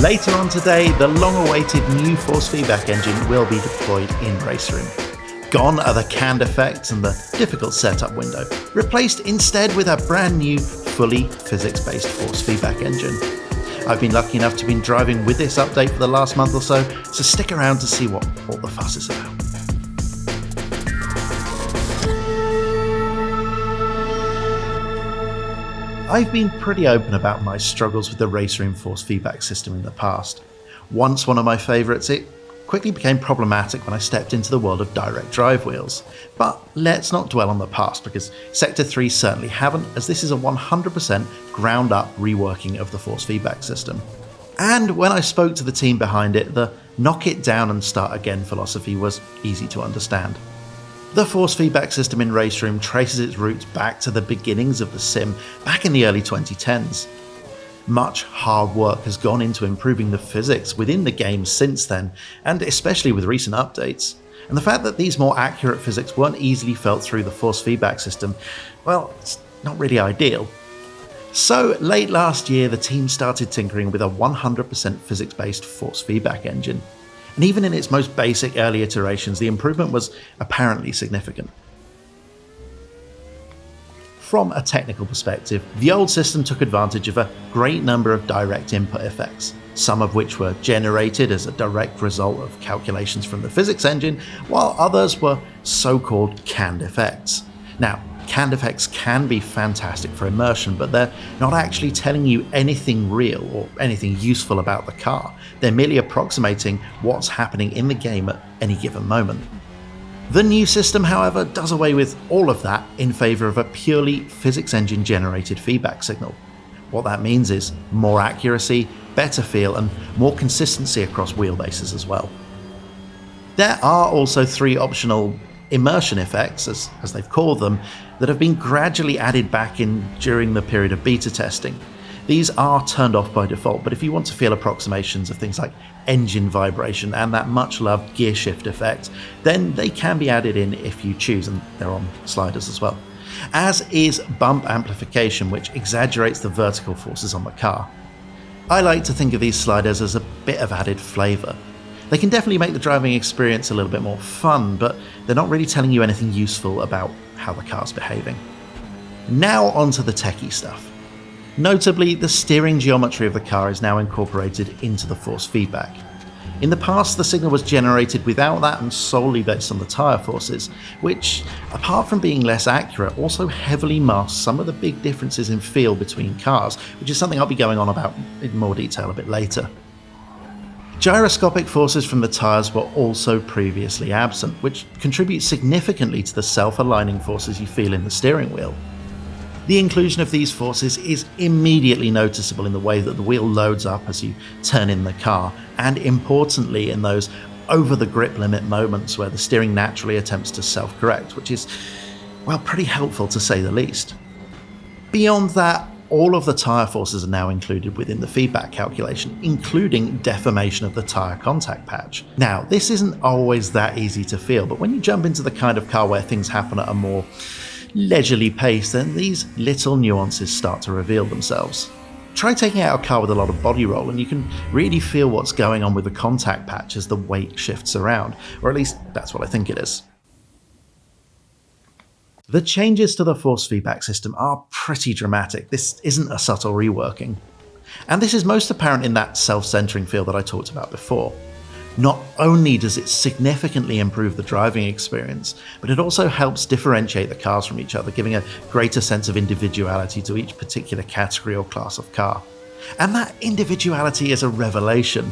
Later on today, the long-awaited new force feedback engine will be deployed in Raceroom. Gone are the canned effects and the difficult setup window, replaced instead with a brand new, fully physics-based force feedback engine. I've been lucky enough to be driving with this update for the last month or so stick around to see what all the fuss is about. I've been pretty open about my struggles with the Raceroom force feedback system in the past. Once one of my favourites, it quickly became problematic when I stepped into the world of direct drive wheels. But let's not dwell on the past, because Sector 3 certainly haven't, as this is a 100% ground up reworking of the force feedback system. And when I spoke to the team behind it, the knock it down and start again philosophy was easy to understand. The force feedback system in Raceroom traces its roots back to the beginnings of the sim back in the early 2010s. Much hard work has gone into improving the physics within the game since then, and especially with recent updates. And the fact that these more accurate physics weren't easily felt through the force feedback system, well, it's not really ideal. So late last year, the team started tinkering with a 100% physics-based force feedback engine. And even in its most basic early iterations, the improvement was apparently significant. From a technical perspective, the old system took advantage of a great number of direct input effects, some of which were generated as a direct result of calculations from the physics engine, while others were so-called canned effects. Now, canned effects can be fantastic for immersion, but they're not actually telling you anything real or anything useful about the car. They're merely approximating what's happening in the game at any given moment. The new system, however, does away with all of that in favour of a purely physics engine generated feedback signal. What that means is more accuracy, better feel, and more consistency across wheelbases as well. There are also 3 optional immersion effects, as they've called them, that have been gradually added back in during the period of beta testing. These are turned off by default, but if you want to feel approximations of things like engine vibration and that much loved gear shift effect, then they can be added in if you choose, and they're on sliders as well. As is bump amplification, which exaggerates the vertical forces on the car. I like to think of these sliders as a bit of added flavour. They can definitely make the driving experience a little bit more fun, but they're not really telling you anything useful about how the car's behaving. Now onto the techie stuff. Notably, the steering geometry of the car is now incorporated into the force feedback. In the past, the signal was generated without that and solely based on the tyre forces, which, apart from being less accurate, also heavily masks some of the big differences in feel between cars, which is something I'll be going on about in more detail a bit later. Gyroscopic forces from the tyres were also previously absent, which contributes significantly to the self-aligning forces you feel in the steering wheel. The inclusion of these forces is immediately noticeable in the way that the wheel loads up as you turn in the car, and importantly in those over the grip limit moments where the steering naturally attempts to self-correct, which is, well, pretty helpful to say the least. Beyond that, all of the tyre forces are now included within the feedback calculation, including deformation of the tyre contact patch. Now, this isn't always that easy to feel, but when you jump into the kind of car where things happen at a more leisurely pace, then these little nuances start to reveal themselves. Try taking out a car with a lot of body roll and you can really feel what's going on with the contact patch as the weight shifts around, or at least that's what I think it is. The changes to the force feedback system are pretty dramatic. This isn't a subtle reworking. And this is most apparent in that self-centering feel that I talked about before. Not only does it significantly improve the driving experience, but it also helps differentiate the cars from each other, giving a greater sense of individuality to each particular category or class of car. And that individuality is a revelation.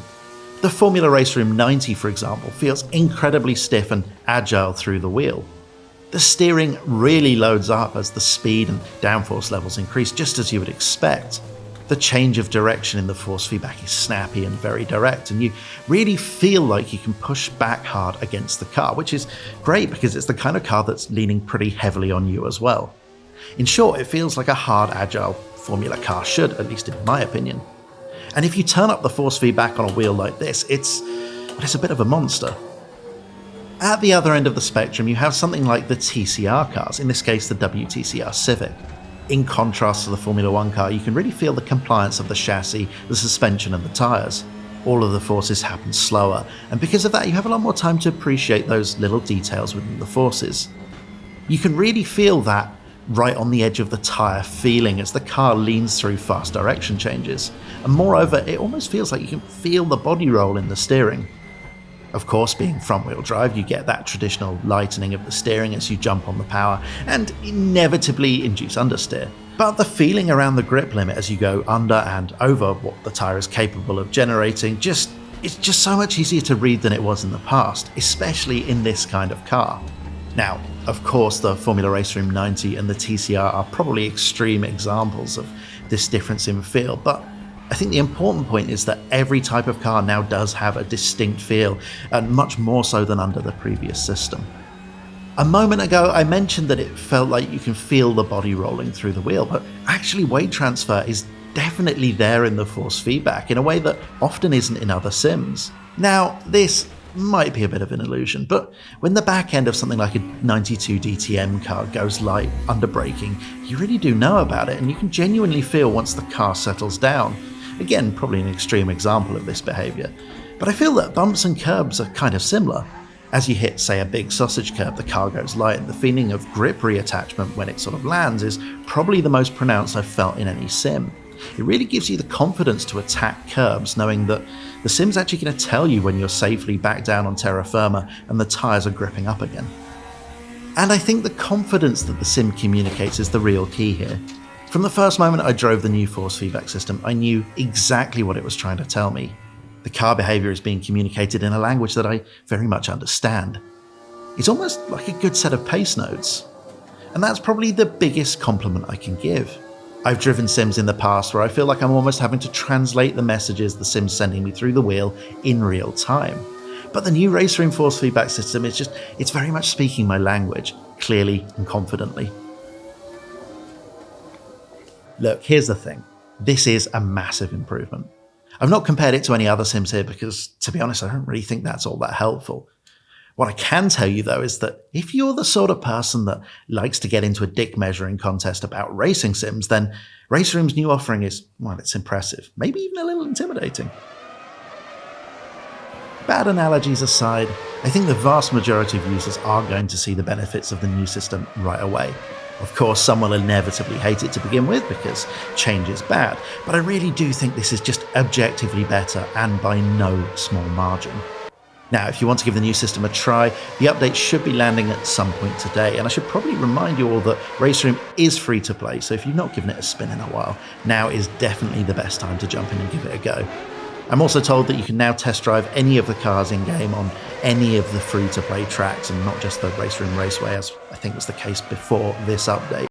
The Formula Raceroom 90, for example, feels incredibly stiff and agile through the wheel. The steering really loads up as the speed and downforce levels increase, just as you would expect. The change of direction in the force feedback is snappy and very direct, and you really feel like you can push back hard against the car, which is great because it's the kind of car that's leaning pretty heavily on you as well. In short, it feels like a hard, agile Formula car should, at least in my opinion. And if you turn up the force feedback on a wheel like this, it's a bit of a monster. At the other end of the spectrum, you have something like the TCR cars, in this case the WTCR Civic. In contrast to the Formula 1 car, you can really feel the compliance of the chassis, the suspension and the tyres. all of the forces happen slower, and because of that you have a lot more time to appreciate those little details within the forces. You can really feel that right on the edge of the tyre feeling as the car leans through fast direction changes, and moreover it almost feels like you can feel the body roll in the steering. Of course, being front-wheel drive, you get that traditional lightening of the steering as you jump on the power and inevitably induce understeer. But the feeling around the grip limit as you go under and over what the tyre is capable of generating it's just so much easier to read than it was in the past, especially in this kind of car. Now, of course, the Formula Raceroom 90 and the TCR are probably extreme examples of this difference in feel, but I think the important point is that every type of car now does have a distinct feel, and much more so than under the previous system. A moment ago I mentioned that it felt like you can feel the body rolling through the wheel, but actually weight transfer is definitely there in the force feedback in a way that often isn't in other sims. Now, this might be a bit of an illusion, but when the back end of something like a 92 DTM car goes light under braking, you really do know about it, and you can genuinely feel once the car settles down. Again, probably an extreme example of this behaviour, but I feel that bumps and curbs are kind of similar. As you hit, say, a big sausage curb, the car goes light, and the feeling of grip reattachment when it sort of lands is probably the most pronounced I've felt in any sim. It really gives you the confidence to attack curbs, knowing that the sim's actually going to tell you when you're safely back down on terra firma and the tyres are gripping up again. And I think the confidence that the sim communicates is the real key here. From the first moment I drove the new force feedback system, I knew exactly what it was trying to tell me. The car behaviour is being communicated in a language that I very much understand. It's almost like a good set of pace notes. And that's probably the biggest compliment I can give. I've driven sims in the past where I feel like I'm almost having to translate the messages the sim's sending me through the wheel in real time. But the new Raceroom force feedback system, it's very much speaking my language, clearly and confidently. Look, here's the thing. This is a massive improvement. I've not compared it to any other sims here because, to be honest, I don't really think that's all that helpful. What I can tell you, though, is that if you're the sort of person that likes to get into a dick measuring contest about racing sims, then Raceroom's new offering is, well, it's impressive, maybe even a little intimidating. Bad analogies aside, I think the vast majority of users are going to see the benefits of the new system right away. Of course, some will inevitably hate it to begin with because change is bad, but I really do think this is just objectively better and by no small margin. Now, if you want to give the new system a try, the update should be landing at some point today, and I should probably remind you all that Raceroom is free to play, so if you've not given it a spin in a while, now is definitely the best time to jump in and give it a go. I'm also told that you can now test drive any of the cars in-game on any of the free-to-play tracks and not just the Raceroom Raceway, as I think was the case before this update.